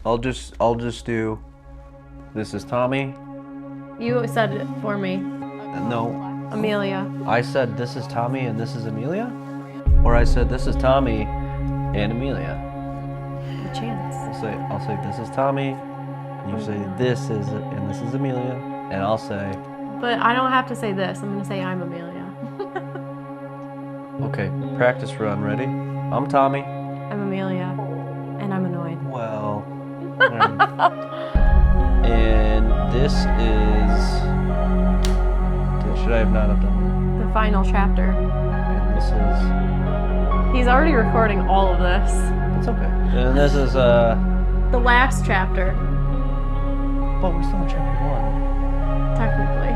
I'll just do. This is Tommy. You said it for me. No, Amelia. I said this is Tommy and this is Amelia, or I said this is Tommy and Amelia. A chance. I'll say this is Tommy, and you say this is and this is Amelia, and I'll say. But I don't have to say this. I'm gonna say I'm Amelia. Okay, practice run. Ready? I'm Tommy. I'm Amelia, and I'm annoyed. Well. And this is. Should I have not have done The final chapter. And this is. He's already recording all of this. It's okay. And this is The last chapter, But we're still in chapter 1. technically.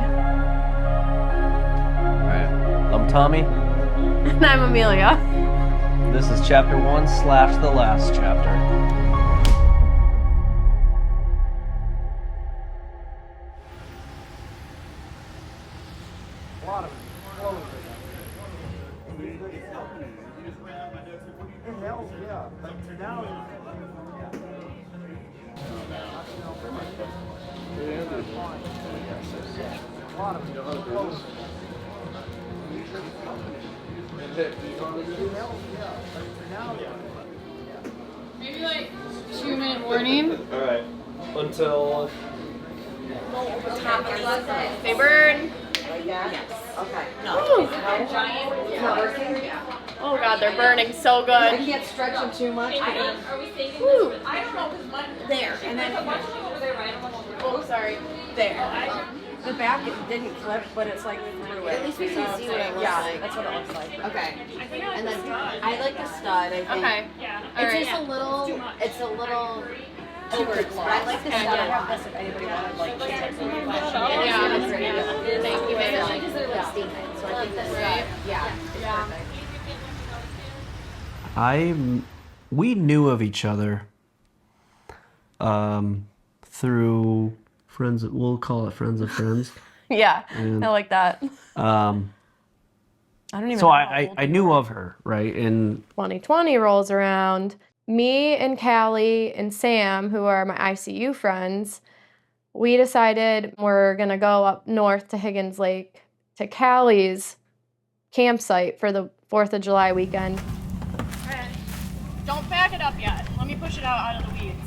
Alright. I'm Tommy. And I'm Amelia. This is chapter 1/the last chapter. Maybe like 2-minute warning. Alright. Until. They burn. Oh god, they're burning so I good. can't stretch them too much. Woo. There, and then Oh, sorry. there. The back it didn't clip, but it's like through it. At least we can see what it looks Yeah, like. that's what it looks like. Okay. And then I like the stud, I think. Okay. It's just a little, it's a little overexposed. I like the And stud I a have lot. this if anybody wanted like cheese or something. Yeah. Thank you very much. Because they're like steaming, so I think the stud, yeah, it's perfect. We knew of each other through friends. We'll call it friends of friends. Yeah, And, I like that. Um, I don't even so know. I knew of her, right? And 2020 rolls around. Me and Callie and Sam, who are my ICU friends, we decided we're going to go up north to Higgins Lake to Callie's campsite for the 4th of July weekend. Don't back it up yet. Let me push it out of the weeds.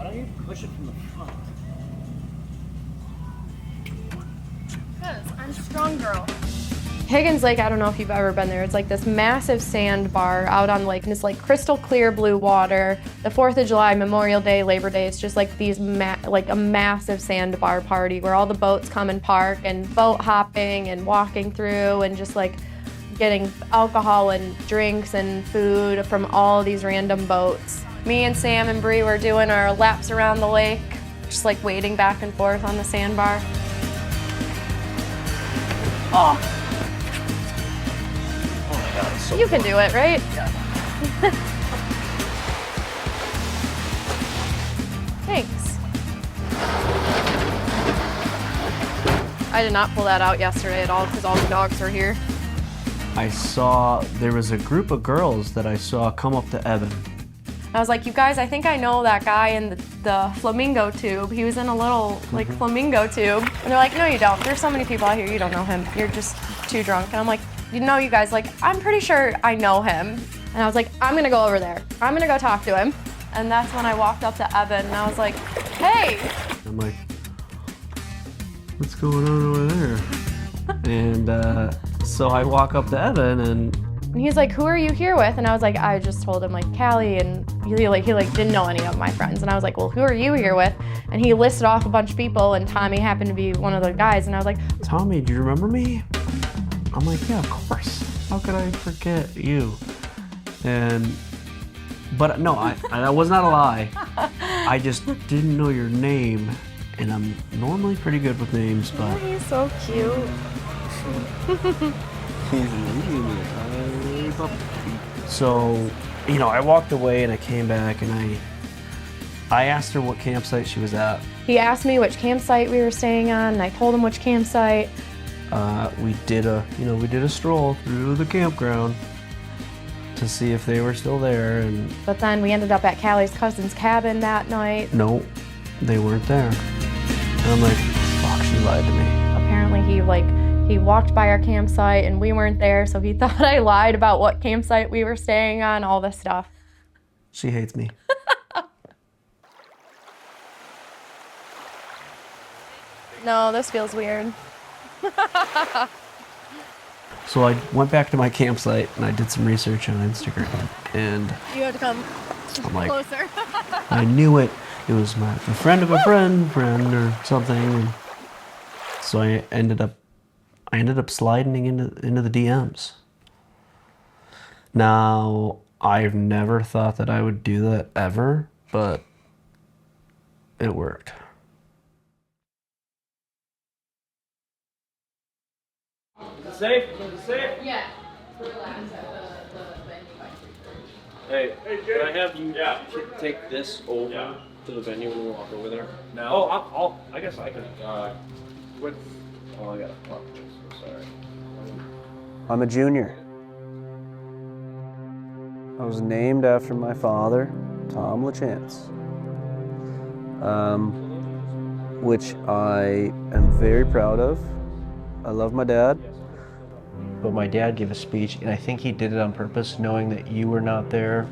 why don't you push it from the front? Because I'm a strong girl. Higgins Lake, I don't know if you've ever been there. It's like this massive sandbar out on the lake, and it's like crystal clear blue water. The 4th of July, Memorial Day, Labor Day, it's just like these like a massive sandbar party where all the boats come and park and boat hopping and walking through and just like getting alcohol and drinks and food from all these random boats. Me and Sam and Bree were doing our laps around the lake, just like wading back and forth on the sandbar. Oh. You can do it, right? Thanks. I did not pull that out yesterday at all because all the dogs were here. I saw there was a group of girls that I saw come up to Evan. I was like, you guys, I think I know that guy in the flamingo tube. He was in a little like flamingo tube. And they're like, no, you don't. There's so many people out here, you don't know him. You're just too drunk. And I'm like, you know, you guys, like, I'm pretty sure I know him. And I was like, I'm gonna go over there. I'm gonna go talk to him. And that's when I walked up to Evan and I was like, hey. I'm like, what's going on over there? And so I walk up to Evan and he's like, who are you here with? And I was like, I just told him like Callie, and he didn't know any of my friends. And I was like, well, who are you here with? And he listed off a bunch of people, and Tommy happened to be one of the guys. And I was like, Tommy, do you remember me? I'm like, yeah, of course. How could I forget you? But no, that was not a lie. I just didn't know your name, and I'm normally pretty good with names, but oh, he's so cute. so, you know, I walked away and I came back and I asked her what campsite she was at. He asked me which campsite we were staying on, and I told him which campsite. We did a stroll through the campground to see if they were still there, and But then we ended up at Callie's cousin's cabin that night. no, they weren't there. And I'm like, fuck, she lied to me. Apparently he walked by our campsite and we weren't there, so he thought I lied about what campsite we were staying on, all this stuff. She hates me. No, this feels weird. So I went back to my campsite and I did some research on Instagram, and You have to come I'm like, closer. I knew it. It was a friend of a friend or something. And so I ended up sliding into the DMs. Now, I've never thought that I would do that ever, but it worked. Safe? Safe? Yeah. Hey, can I have you take this over to the venue when we walk over there? No. Oh, I guess I can. What? Oh, I gotta fuck this. I'm sorry. I'm a junior. I was named after my father, Tom LaChance, which I am very proud of. I love my dad. But my dad gave a speech, and I think he did it on purpose, knowing that you were not there.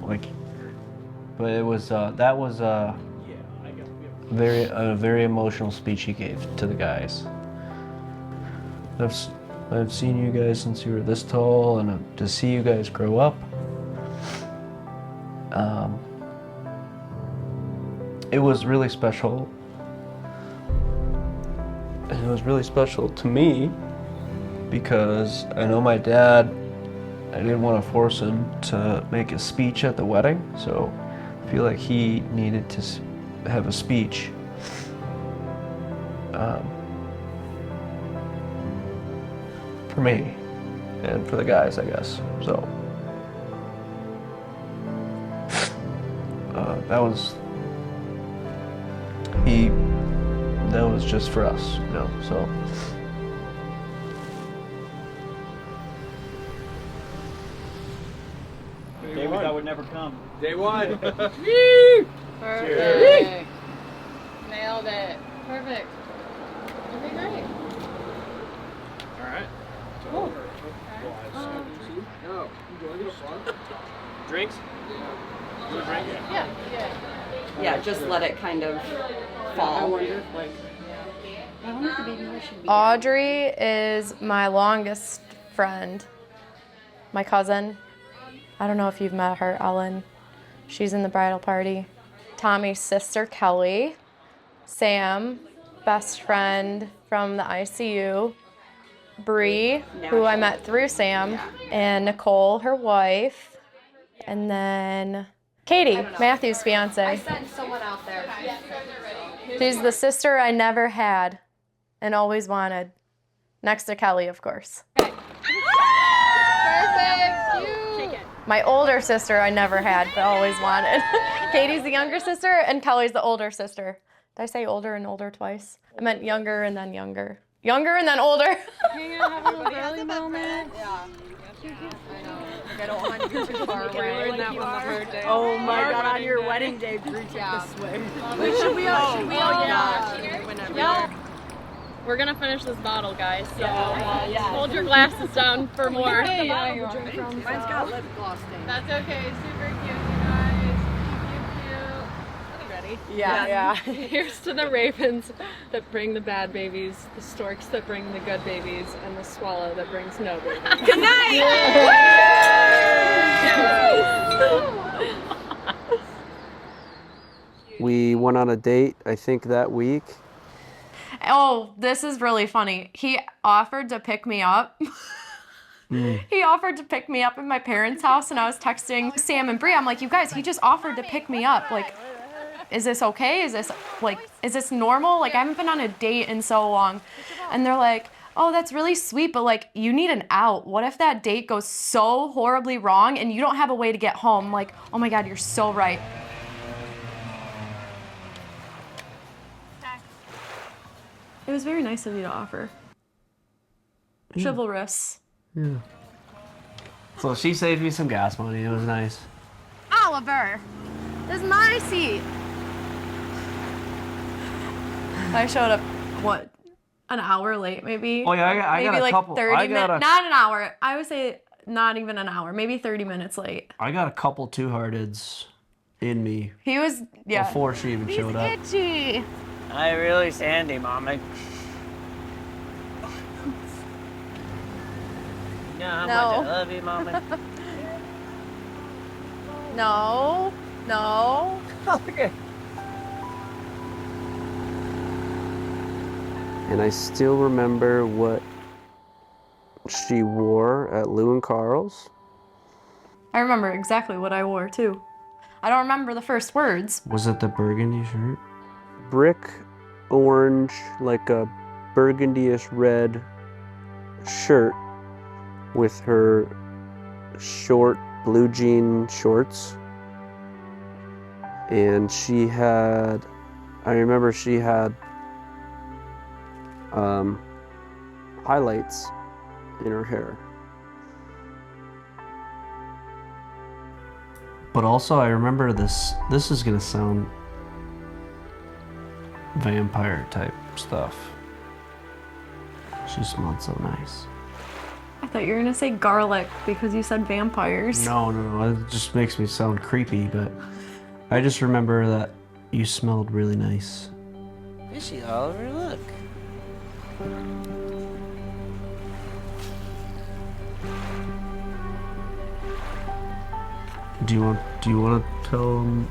But it was that was a very emotional speech he gave to the guys. I've seen you guys since you were this tall, and to see you guys grow up, it was really special. And it was really special to me because I know my dad, I didn't want to force him to make a speech at the wedding, so I feel like he needed to have a speech. For me and for the guys, I guess. So that was just for us, you know. So Day we thought would never come. Perfect. Nailed it. Perfect. Okay, great. All right. Drinks? You a drink? Yeah. Yeah, just let it kind of fall. Audrey is my longest friend, my cousin. I don't know if you've met her, Ellen. She's in the bridal party. Tommy's sister, Kelly. Sam, best friend from the ICU. Bree, who I met through Sam. And Nicole, her wife. And then Katie, Matthew's fiance. Send someone out there. She's the sister I never had and always wanted. Next to Kelly, of course. Perfect. You. My older sister I never had, but always wanted. Katie's the younger sister, and Kelly's the older sister. Did I say older and older twice? I meant younger and then younger. Younger and then older. Hang out, having a girly moment. I don't want you too far away. That was the birthday. Oh my God! On your wedding wedding day, reach this way. Wait, should we all? Yeah. We're gonna finish this bottle, guys. So hold your glasses down for more. Mine's got lip gloss stain. That's okay. Super cute, you guys. Cute. Ready? Yeah. Here's to the ravens that bring the bad babies, the storks that bring the good babies, and the swallow that brings no babies. Good night. we went on a date, I think that week. Oh, this is really funny. He offered to pick me up. He offered to pick me up at my parents' house, and I was texting Sam and Bree. I'm like, you guys, he just offered to pick me up. Like, is this okay? Is this normal? Like, I haven't been on a date in so long. And they're like, oh, that's really sweet, but like, you need an out. What if that date goes so horribly wrong and you don't have a way to get home? I'm like, oh my God, you're so right. It was very nice of you to offer. Chivalrous. Yeah. So she saved me some gas money. It was nice. Oliver, this is my seat. I showed up, what, an hour late maybe? Oh yeah, I got maybe a like couple. 30 I got minutes. Not an hour. I would say not even an hour. Maybe 30 minutes late. I got a couple two-hearteds in me He was, yeah. before she even showed up. Itchy. I really sandy, Mommy. You know how much I No. love you, Mommy. No. No. Okay. And I still remember what she wore at Lou and Carl's. I remember exactly what I wore too. I don't remember the first words. Was it the burgundy shirt? Brick orange, like a burgundy-ish red shirt with her short blue jean shorts. And she had, I remember she had highlights in her hair. But also I remember this is gonna sound vampire type stuff. She smelled so nice. I thought you were gonna say garlic because you said vampires. No, it just makes me sound creepy, but I just remember that you smelled really nice. Is she, Oliver? Look. Do you want to tell them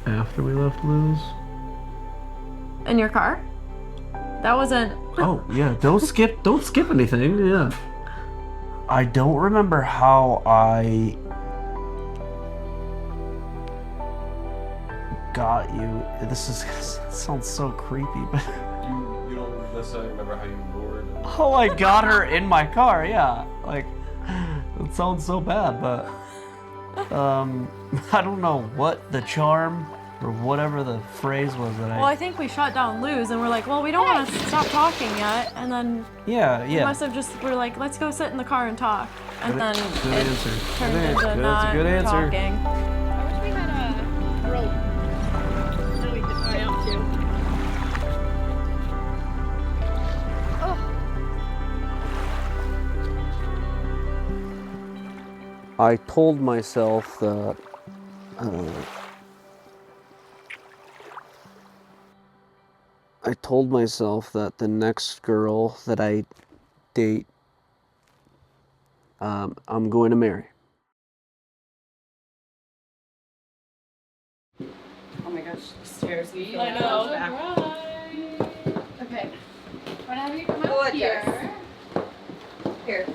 after we left Lou's? In your car? That wasn't. Oh yeah, don't skip anything. Yeah. I don't remember how I got you. This sounds so creepy, but You don't necessarily remember how you lured. how I got her in my car. Yeah, like it sounds so bad, but I don't know what the charm or whatever the phrase was that Well, I think we shut down Lou's and we're like, well, we don't want to stop talking yet. And then Yeah. we must have just, we're like, let's go sit in the car and talk. And then Good it answer. turned Good into answer. not That's a good answer. talking. I wish we had a rope that we could tie up to. I told myself that the next girl that I date, I'm going to marry. Oh my gosh, stairs. I know. Okay. Whenever you come up here. Here.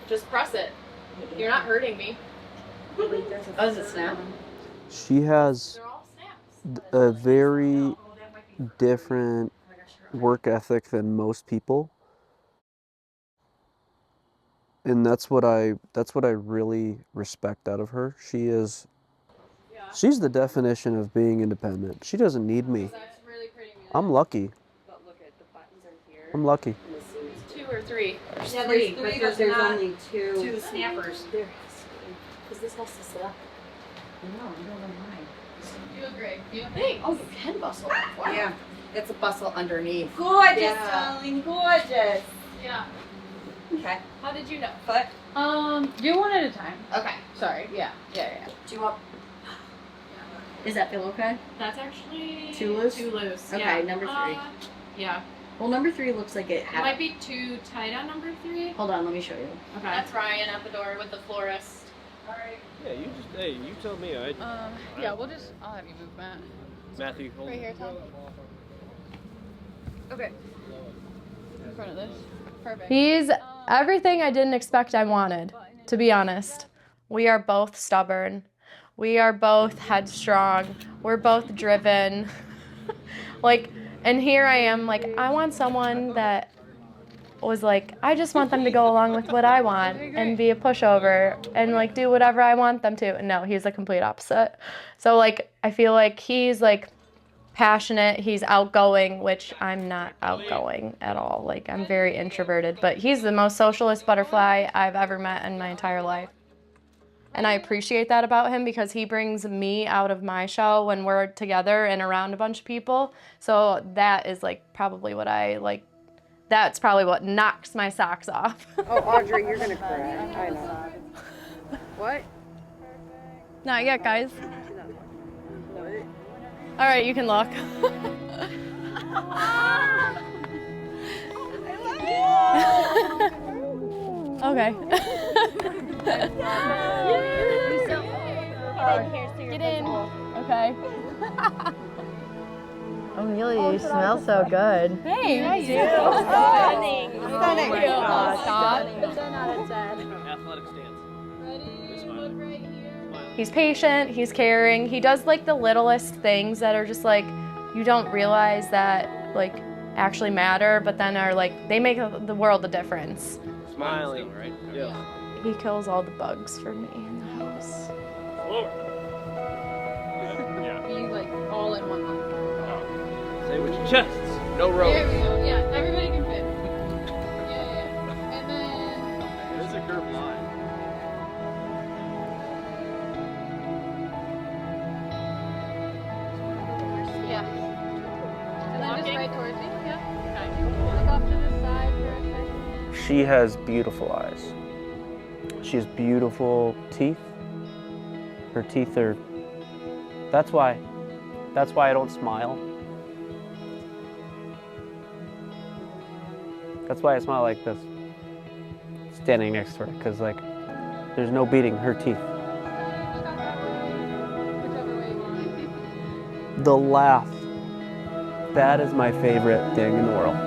Just press it. You're not hurting me. Oh, is it snap? She has They're all snaps. a very different work ethic than most people. And that's what I really respect out of her. She's the definition of being independent. She doesn't need me. That's really pretty music. I'm lucky. But look at the buttons are here. I'm lucky. And the seams. 2 or 3. Yeah, there's three, but there's not only two. Two snappers. There has to be. Because this has to sit up. No, you don't know mine. You agree. You think? Oh, you can bustle. Wow. Yeah, it's a bustle underneath. Gorgeous, Yeah. darling, gorgeous. Yeah. Okay. How did you know? Foot. Do one at a time. Okay. Sorry. Yeah. Do you want? Is that feel okay? That's actually Too loose? Too loose. Okay, yeah. number 3. Yeah. Well, number 3 looks like it It had. might be too tight on number 3. Hold on, let me show you. Okay. That's Ryan at the door with the florist. All right. Yeah, you tell me. Yeah, I'll have you move Matt. Matthew, hold Right here, Tom. Okay. In front of this. Perfect. He's everything I didn't expect I wanted, to be honest. We are both stubborn. We are both headstrong. We're both driven. And here I am, I want someone that was I just want them to go along with what I want and be a pushover and do whatever I want them to. And no, he's the complete opposite. So I feel like he's passionate. He's outgoing, which I'm not outgoing at all. Like, I'm very introverted, but he's the most socialist butterfly I've ever met in my entire life. And I appreciate that about him because he brings me out of my shell when we're together and around a bunch of people. So that is like probably what I like. That's probably what knocks my socks off. Oh, Audrey, you're gonna cry. I know. What? Not yet, guys. All right, you can look. Okay. Get in. Okay. Amelia, you smell so good. Hey, I do. Stunning. Stop. 10 out of 10. Athletic stance. Smile. He's patient, he's caring. He does like the littlest things that are just like, you don't realize that like actually matter, but then are like, they make the world a difference. Smiling, right? Yeah. He kills all the bugs for me in the house. Slower. Be like all in one line. Say with your chests. No rope. There we go. Yeah, everybody can fit. Yeah. And then. There's a curved line. Yeah. And then just right towards me. Yeah. Okay. Look off to the side for a second. She has beautiful eyes. She has beautiful teeth. Her teeth are. That's why I don't smile. That's why I smile like this. Standing next to her, because like, there's no beating her teeth. Whichever way you want. The laugh. That is my favorite thing in the world.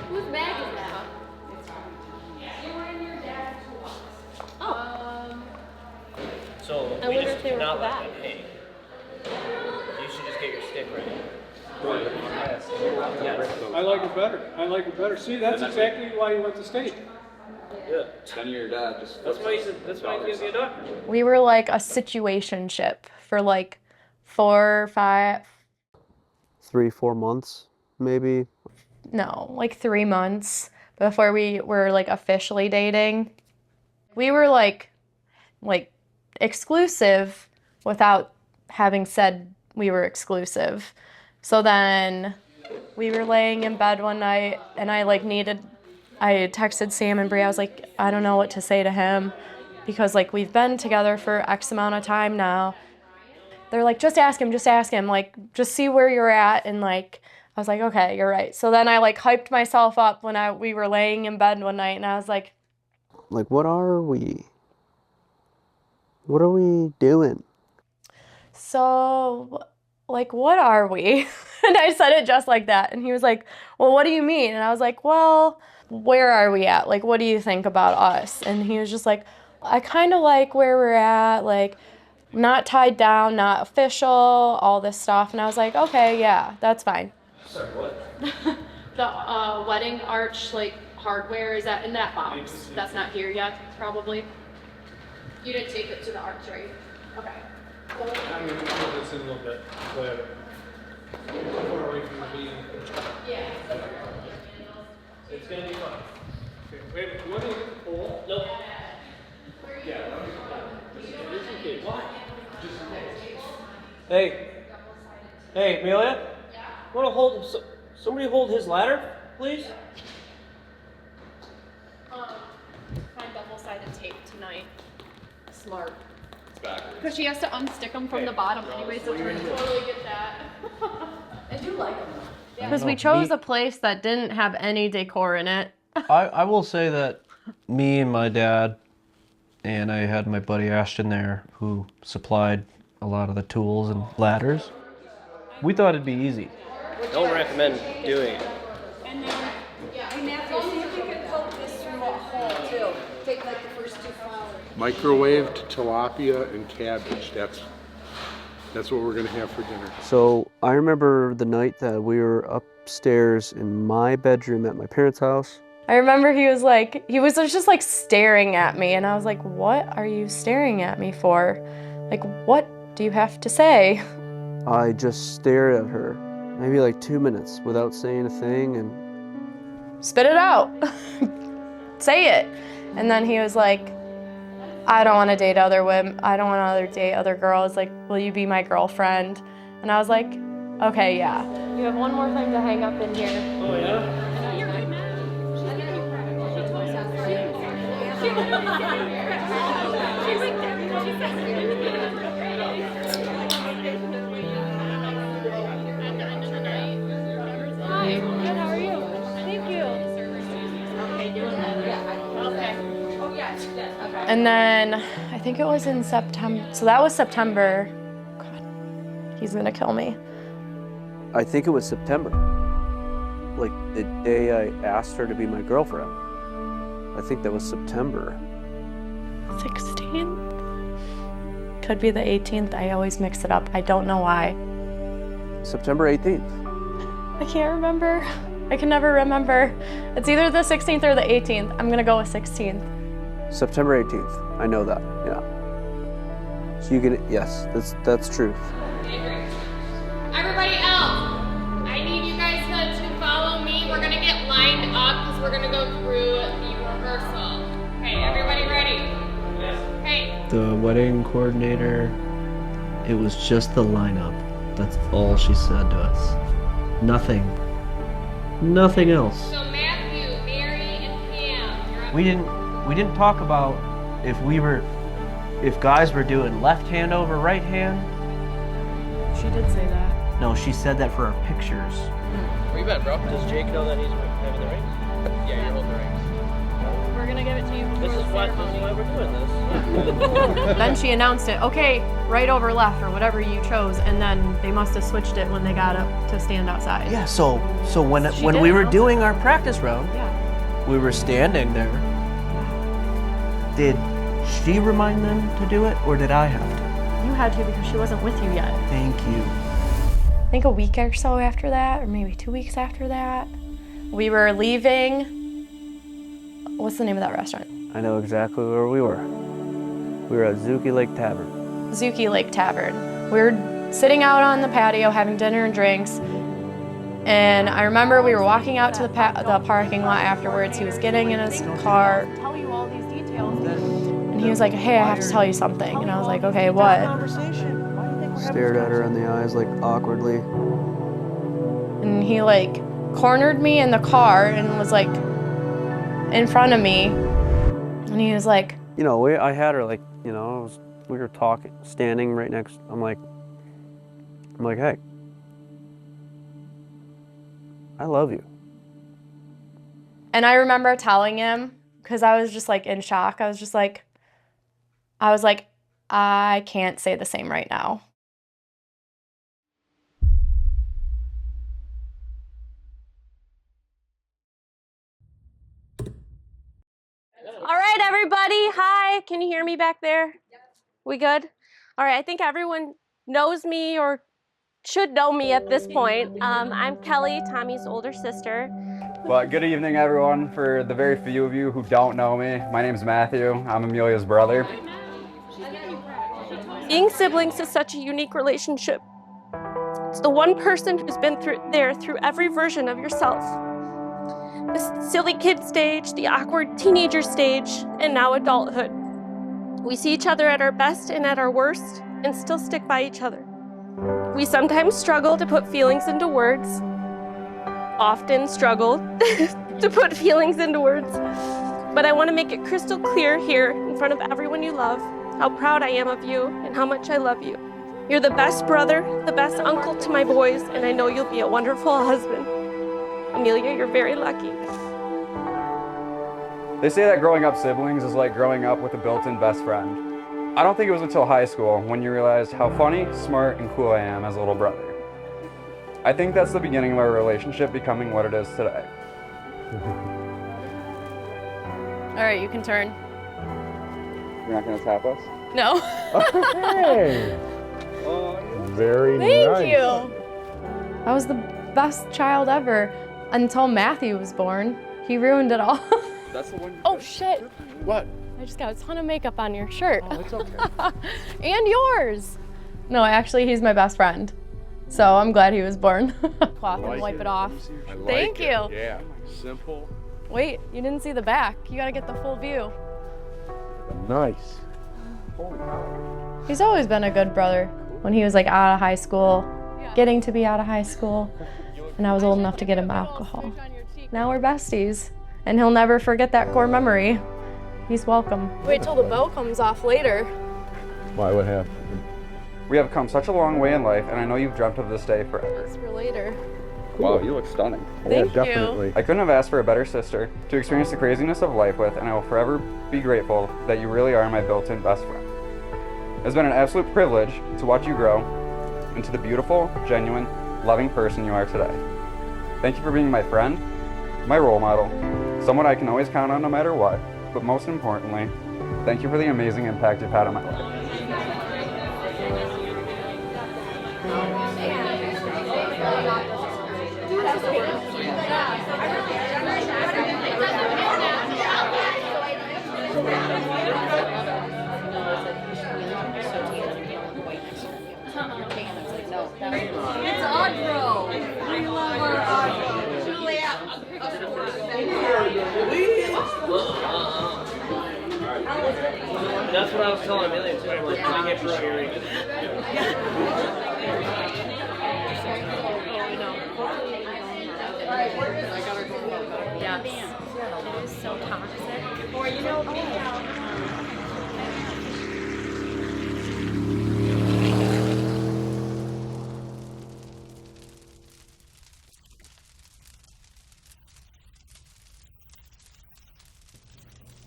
Whose bag is that? So I we wonder just if they were cannot for let that. them hang. You should just get your stick ready. I like it better. I like it better. See, that's exactly why you went to state. Yeah. Then your dad just. That's why he gives you a doctor. We were like a situationship for like 4, 5, 3, 4 months, maybe. no, like 3 months before we were like officially dating. We were like exclusive without having said we were exclusive. So then we were laying in bed one night and I texted Sam and Brie. I was like, I don't know what to say to him because like we've been together for X amount of time now. They're like, just ask him, like just see where you're at. And like, I was like, okay, you're right. So then I like hyped myself up when we were laying in bed one night and I was like, What are we? What are we doing? so like, what are we? And I said it just like that. And he was like, well, what do you mean? And I was like, well, where are we at? Like, what do you think about us? And he was just like, I kind of like where we're at, like not tied down, not official, all this stuff. And I was like, okay, yeah, that's fine. Sorry, what? The wedding arch like hardware is that in that box? That's not here yet, probably. You didn't take it to the arch, right? Okay. I'm going to put this in a little bit. But far away from the beam. Yeah. It's gonna be fun. Okay, wait, you want to get the pole? Nope. Why? Hey, Amelia. Yeah. Want to hold? Somebody hold his ladder, please. Find double-sided tape tonight. Smart. It's backwards. Because she has to unstick them from the bottom anyway, so totally get that. I do like them. Because we chose a place that didn't have any decor in it. I will say that me and my dad and I had my buddy Ashton there who supplied a lot of the tools and ladders. We thought it'd be easy. Don't recommend doing it. Hey Matthew, see if you can poke this through a hole too. Take like the first 2 flowers. Microwaved tilapia and cabbage. That's what we're gonna have for dinner. So I remember the night that we were upstairs in my bedroom at my parents' house. I remember he was just like staring at me, and I was like, what are you staring at me for? Like, what do you have to say? I just stared at her, maybe like 2 minutes without saying a thing, and Spit it out. Say it. And then he was like, I don't want to date other women. I don't want to date other girls. Like, will you be my girlfriend? And I was like, okay, yeah. You have one more thing to hang up in here. Oh, yeah? Hi, good, how are you? Thank you. And then I think it was in September. So that was September. God, he's gonna kill me. I think it was September. Like the day I asked her to be my girlfriend. I think that was September. 16th? Could be the 18th. I always mix it up. I don't know why. September 18th. I can't remember. I can never remember. It's either the 16th or the 18th. I'm gonna go with 16th. September 18th. I know that. Yeah. So you can, yes, that's truth. Everybody else, I need you guys to follow me. We're gonna get lined up because we're gonna go through the rehearsal. Okay, everybody ready? Okay. The wedding coordinator, it was just the lineup. That's all she said to us. Nothing else. So Matthew, Mary, and Pam, you're up. We didn't talk about if guys were doing left hand over right hand. She did say that. No, she said that for our pictures. Where you been, bro? Does Jake know that he's having the rings? Yeah, you're holding the rings. We're gonna give it to you before This is why we're doing this. Then she announced it, okay, right over left or whatever you chose, and then they must have switched it when they got up to stand outside. Yeah, so when She we did were announce doing our practice round, Yeah. we were standing there. Did she remind them to do it, or did I have to? You had to because she wasn't with you yet. Thank you. I think a week or so after that, or maybe 2 weeks after that, we were leaving. What's the name of that restaurant? I know exactly where we were. We were at Zuki Lake Tavern. Zuki Lake Tavern. We were sitting out on the patio having dinner and drinks, and I remember we were walking out to the parking lot afterwards. He was getting in his car. Tell you all these details. And he was like, hey, I have to tell you something. And I was like, okay, what? Stared at her in the eyes like awkwardly. And he like cornered me in the car and was like in front of me. And he was like, You know, I had her like, you know, we were talking, standing right next. I'm like, hey, I love you. and I remember telling him, because I was just like in shock. I was like, I can't say the same right now. All right, everybody. Hi. Can you hear me back there? We good? All right. I think everyone knows me or should know me at this point. I'm Kelly, Tommy's older sister. Well, good evening, everyone. For the very few of you who don't know me, my name's Matthew. I'm Amelia's brother. Being siblings is such a unique relationship. It's the one person who's been through every version of yourself. The silly kid stage, the awkward teenager stage, and now adulthood. We see each other at our best and at our worst, and still stick by each other. We sometimes struggle to put feelings into words, often struggle to put feelings into words, but I want to make it crystal clear here in front of everyone you love how proud I am of you and how much I love you. You're the best brother, the best uncle to my boys, and I know you'll be a wonderful husband. Amelia, you're very lucky. They say that growing up siblings is like growing up with a built-in best friend. I don't think it was until high school when you realized how funny, smart, and cool I am as a little brother. I think that's the beginning of our relationship becoming what it is today. All right, you can turn. You're not gonna tap us? No. Hey! Very nice. Thank you. I was the best child ever until Matthew was born. He ruined it all. That's the one. Oh shit. What? I just got a ton of makeup on your shirt. Oh, it's okay. And yours. No, actually, he's my best friend. So I'm glad he was born. Cloth and wipe it off. Thank you. Yeah. Simple. Wait, you didn't see the back. You gotta get the full view. Nice. He's always been a good brother. When he was like out of high school, getting to be out of high school, and I was old enough to get him alcohol. Now we're besties, and he'll never forget that core memory. He's welcome. Wait till the bow comes off later. Why? What happened? We have come such a long way in life, and I know you've dreamt of this day forever. It's for later. Wow, you look stunning. Thank yeah, you. definitely. I couldn't have asked for a better sister to experience the craziness of life with, and I will forever be grateful that you really are my built-in best friend. It's been an absolute privilege to watch you grow into the beautiful, genuine, loving person you are today. Thank you for being my friend, my role model, someone I can always count on no matter what, but most importantly, thank you for the amazing impact you've had on my life. It's Audro. We love our Audro. Juliet. That's what I was telling Amelia too. I'm like, can I get your earring? Yes. It is so toxic. Or you know,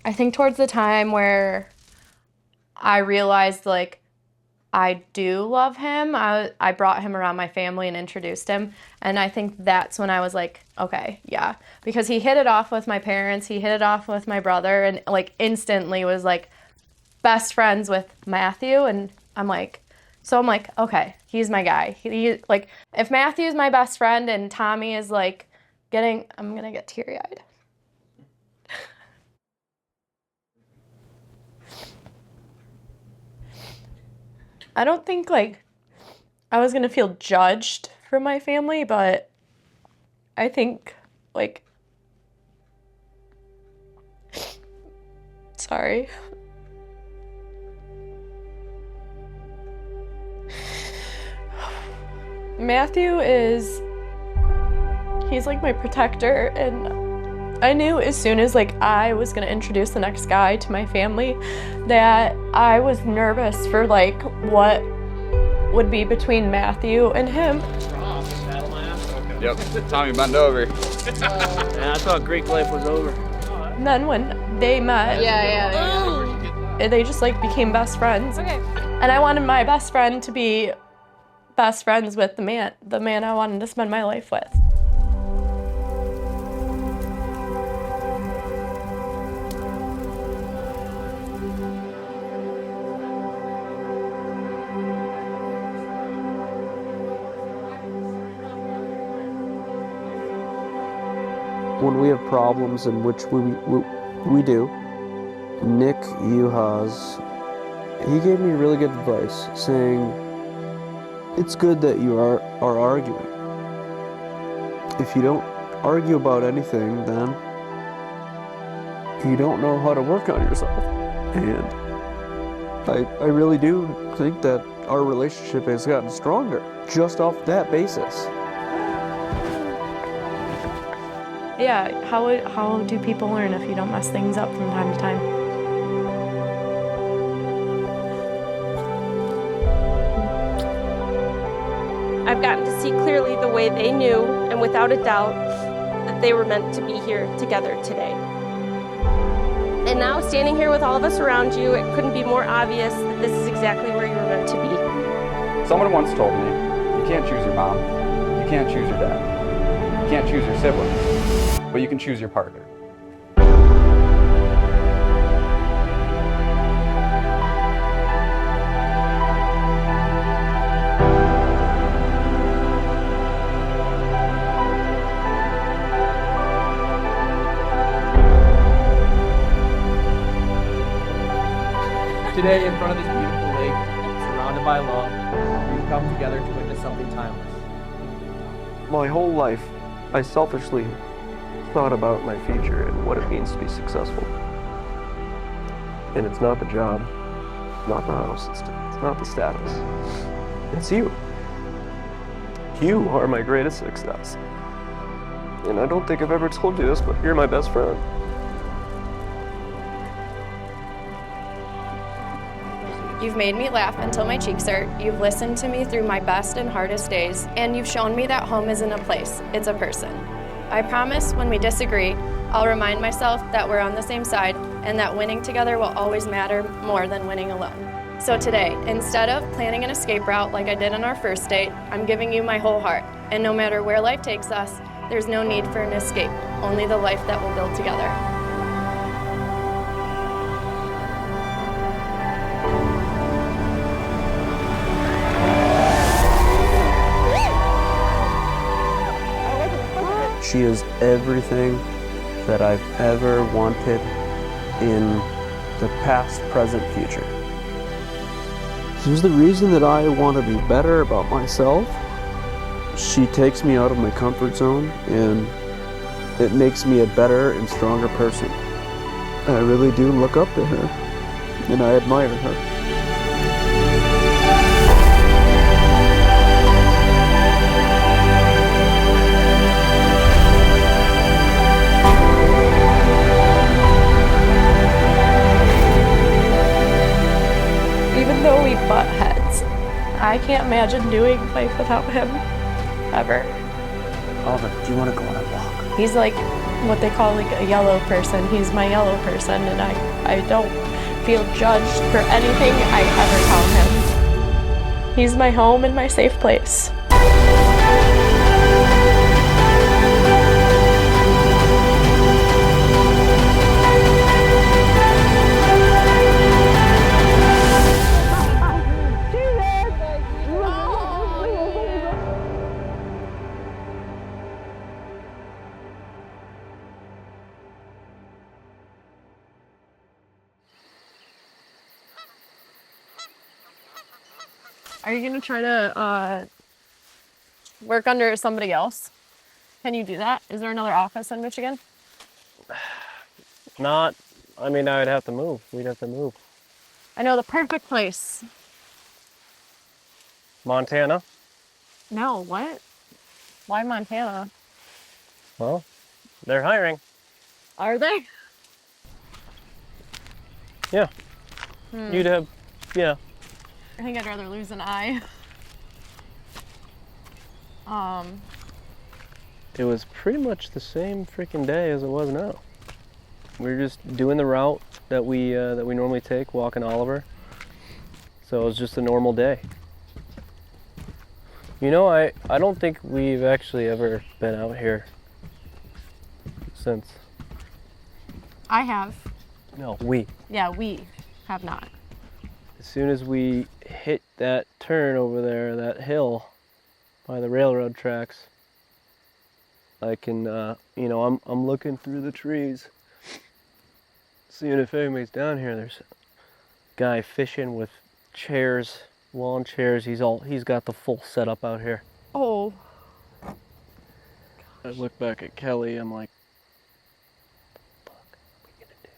I think towards the time where I realized like I do love him, I brought him around my family and introduced him. And I think that's when I was like, okay, yeah. Because he hit it off with my parents, he hit it off with my brother, and like instantly was like best friends with Matthew. And I'm like, okay, he's my guy. He like, if Matthew's my best friend and Tommy is like I'm gonna get teary-eyed. I don't think like I was gonna feel judged from my family, but I think like, sorry. Matthew he's like my protector, and I knew as soon as like I was gonna introduce the next guy to my family that I was nervous for like what would be between Matthew and him. Yep, Tommy, bend over. Yeah, I thought Greek life was over. And then when they met, they just like became best friends. Okay. And I wanted my best friend to be best friends with the man I wanted to spend my life with. When we have problems, in which we do, Nick Uhas, he gave me really good advice, saying, it's good that you are arguing. If you don't argue about anything, then you don't know how to work on yourself. And I really do think that our relationship has gotten stronger just off that basis. Yeah, how do people learn if you don't mess things up from time to time? I've gotten to see clearly the way they knew, and without a doubt, that they were meant to be here together today. And now, standing here with all of us around you, it couldn't be more obvious that this is exactly where you were meant to be. Someone once told me, you can't choose your mom, you can't choose your dad, you can't choose your siblings, but you can choose your partner. Today, in front of this beautiful lake, surrounded by love, we've come together to witness something timeless. My whole life, I selfishly thought about my future and what it means to be successful. And it's not the job, not the house, it's not the status. It's you. You are my greatest success. And I don't think I've ever told you this, but you're my best friend. You've made me laugh until my cheeks hurt. You've listened to me through my best and hardest days. And you've shown me that home isn't a place, it's a person. I promise when we disagree, I'll remind myself that we're on the same side and that winning together will always matter more than winning alone. So today, instead of planning an escape route like I did on our first date, I'm giving you my whole heart. And no matter where life takes us, there's no need for an escape, only the life that we'll build together. She is everything that I've ever wanted in the past, present, future. She's the reason that I want to be better about myself. She takes me out of my comfort zone and it makes me a better and stronger person. I really do look up to her and I admire her. Even though we butt heads, I can't imagine doing life without him, ever. Oliver, do you want to go on a walk? He's like what they call like a yellow person. He's my yellow person, and I don't feel judged for anything I ever tell him. He's my home and my safe place. Are you gonna try to work under somebody else? Can you do that? Is there another office in Michigan? Not, I mean, I would have to move. We'd have to move. I know the perfect place. Montana? No, what? Why Montana? Well, they're hiring. Are they? Yeah. You'd have, yeah. I think I'd rather lose an eye. It was pretty much the same freaking day as it was now. We were just doing the route that we normally take, walking Oliver. So it was just a normal day. You know, I don't think we've actually ever been out here since. I have. No, we. Yeah, we have not. As soon as we hit that turn over there, that hill by the railroad tracks, I can, you know, I'm looking through the trees, seeing if anybody's down here. There's a guy fishing with chairs, lawn chairs. He's got the full setup out here. Oh. I look back at Kelly, I'm like, what the fuck are we gonna do?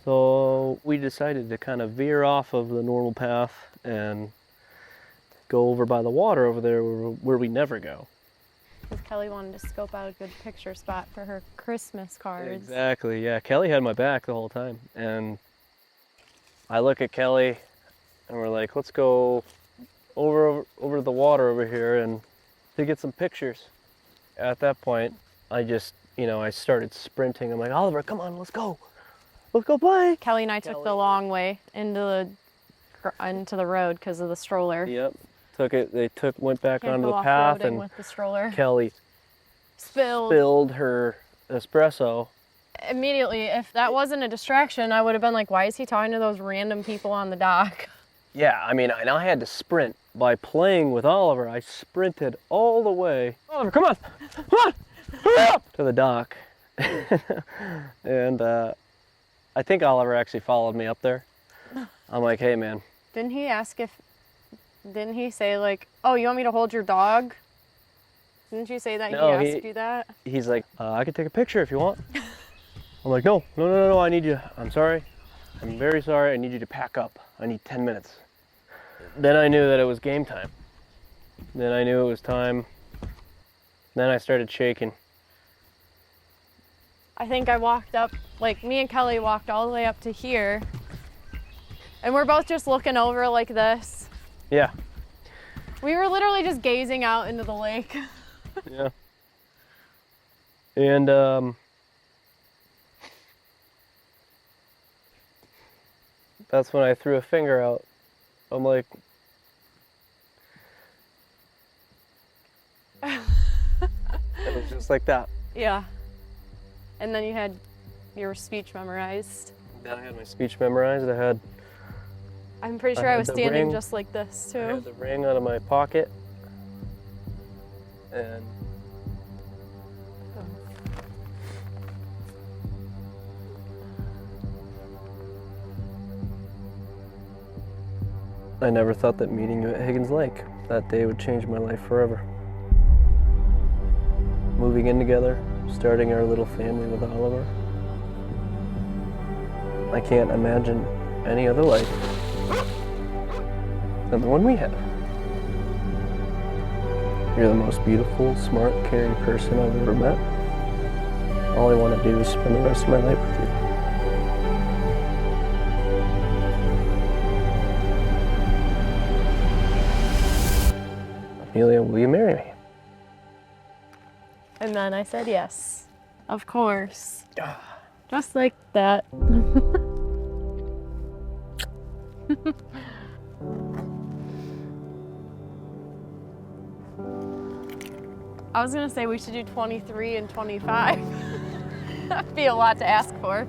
So we decided to kind of veer off of the normal path and go over by the water over there where we never go. Because Kelly wanted to scope out a good picture spot for her Christmas cards. Exactly, yeah. Kelly had my back the whole time. And I look at Kelly and we're like, let's go over the water over here and to get some pictures. At that point, I just, you know, I started sprinting. I'm like, Oliver, come on, let's go. Let's go play. Kelly and I took the long way into the road because of the stroller. Yep. Went back Can't onto go the path, off-roading and with the stroller. Kelly Spilled. spilled her espresso. Immediately, if that wasn't a distraction, I would have been like, why is he talking to those random people on the dock? Yeah, I mean, I had to sprint. By playing with Oliver, I sprinted all the way. Oliver, come on! Come on! Hurry up! To the dock. And I think Oliver actually followed me up there. I'm like, hey, man. Didn't he say like, oh, you want me to hold your dog? Didn't you say that No, he asked you that? He's like, I could take a picture if you want. I'm like, no, I need you. I'm sorry. I'm very sorry. I need you to pack up. I need 10 minutes. Then I knew that it was game time. Then I knew it was time. Then I started shaking. I think I walked up, like me and Kelly walked all the way up to here. And we're both just looking over like this. Yeah. We were literally just gazing out into the lake. Yeah. And that's when I threw a finger out. I'm like, it was just like that. Yeah. And then you had your speech memorized. Then I had my speech memorized. I'm pretty sure I was the standing ring. just like this I too. had the ring out of my pocket. And I never thought that meeting you at Higgins Lake that day would change my life forever. Moving in together, starting our little family with Oliver. I can't imagine any other life than the one we have. You're the most beautiful, smart, caring person I've ever met. All I want to do is spend the rest of my life with you. Amelia, will you marry me? And then I said yes. Of course. Just like that. I was gonna say we should do 23 and 25. That'd be a lot to ask for.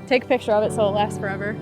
Take a picture of it so it lasts forever.